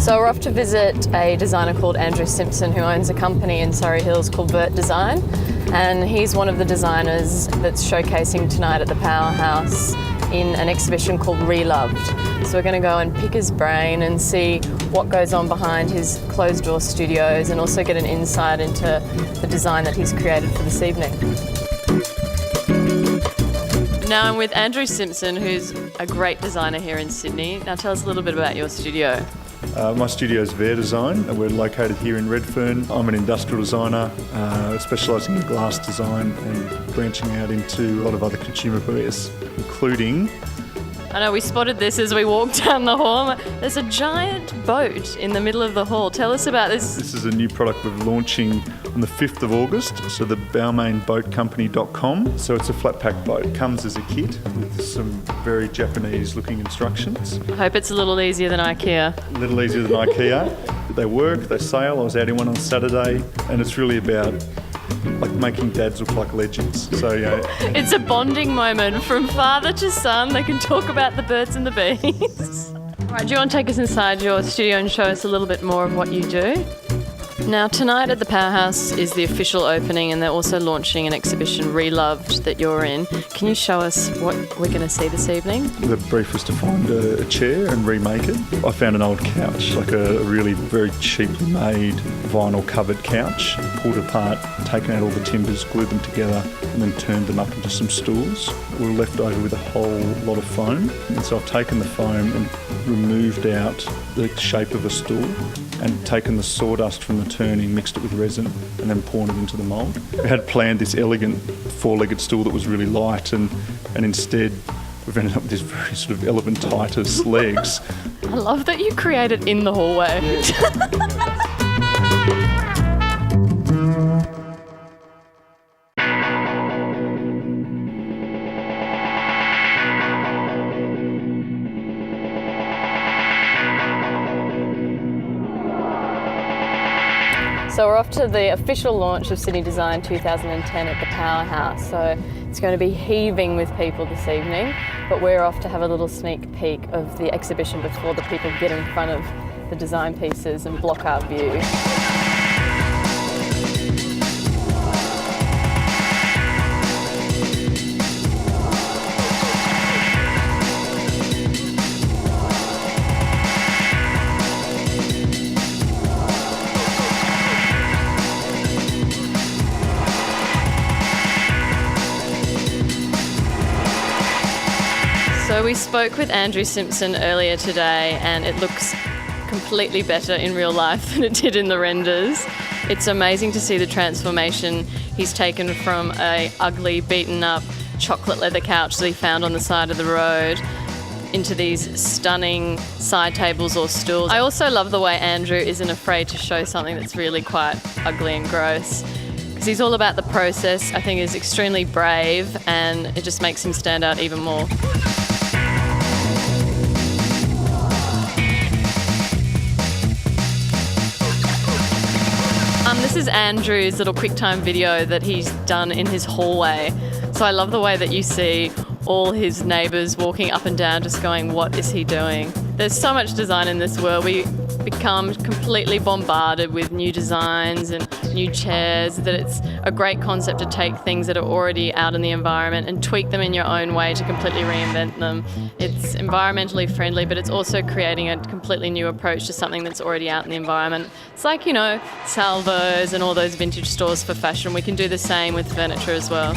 So we're off to visit a designer called Andrew Simpson, who owns a company in Surrey Hills called Vert Design, and he's one of the designers that's showcasing tonight at the Powerhouse in an exhibition called Reloved. So we're going to go and pick his brain and see what goes on behind his closed-door studios, and also get an insight into the design that he's created for this evening. Now I'm with Andrew Simpson, who's a great designer here in Sydney. Now tell us a little bit about your studio. My studio is Vert Design, and we're located here in Redfern. I'm an industrial designer, specialising in glass design and branching out into a lot of other consumer areas, including... I know we spotted this as we walked down the hall. There's a giant boat in the middle of the hall. Tell us about this. This is a new product we're launching on the 5th of August, so the balmainboatcompany.com. So it's a flat pack boat. It comes as a kit with some very Japanese looking instructions. I hope it's a little easier than IKEA. A little easier than IKEA. They work, they sail. I was out in one on Saturday, and it's really about making dads look like legends. So it's a bonding moment from father to son. They can talk about the birds and the bees. Right, do you want to take us inside your studio and show us a little bit more of what you do? Now tonight at the Powerhouse is the official opening, and they're also launching an exhibition, Reloved, that you're in. Can you show us what we're going to see this evening? The brief was to find a chair and remake it. I found an old couch, like a really very cheaply made vinyl covered couch, pulled apart, taken out all the timbers, glued them together, and then turned them up into some stools. We were left over with a whole lot of foam, and so I've taken the foam and removed out the shape of a stool and taken the sawdust from the turning, mixed it with resin, and then poured it into the mould. We had planned this elegant four-legged stool that was really light, and instead we've ended up with this very sort of elephantitis legs. I love that you create it in the hallway. Yeah. So we're off to the official launch of Sydney Design 2010 at the Powerhouse. So it's going to be heaving with people this evening, but we're off to have a little sneak peek of the exhibition before the people get in front of the design pieces and block our view. So we spoke with Andrew Simpson earlier today, and it looks completely better in real life than it did in the renders. It's amazing to see the transformation he's taken from a ugly, beaten up chocolate leather couch that he found on the side of the road into these stunning side tables or stools. I also love the way Andrew isn't afraid to show something that's really quite ugly and gross, because he's all about the process. I think he's extremely brave, and it just makes him stand out even more. This is Andrew's little QuickTime video that he's done in his hallway. So I love the way that you see all his neighbours walking up and down just going, what is he doing? There's so much design in this world. We become completely bombarded with new designs and new chairs, that it's a great concept to take things that are already out in the environment and tweak them in your own way to completely reinvent them. It's environmentally friendly, but it's also creating a completely new approach to something that's already out in the environment. It's like, Salvos and all those vintage stores for fashion. We can do the same with furniture as well.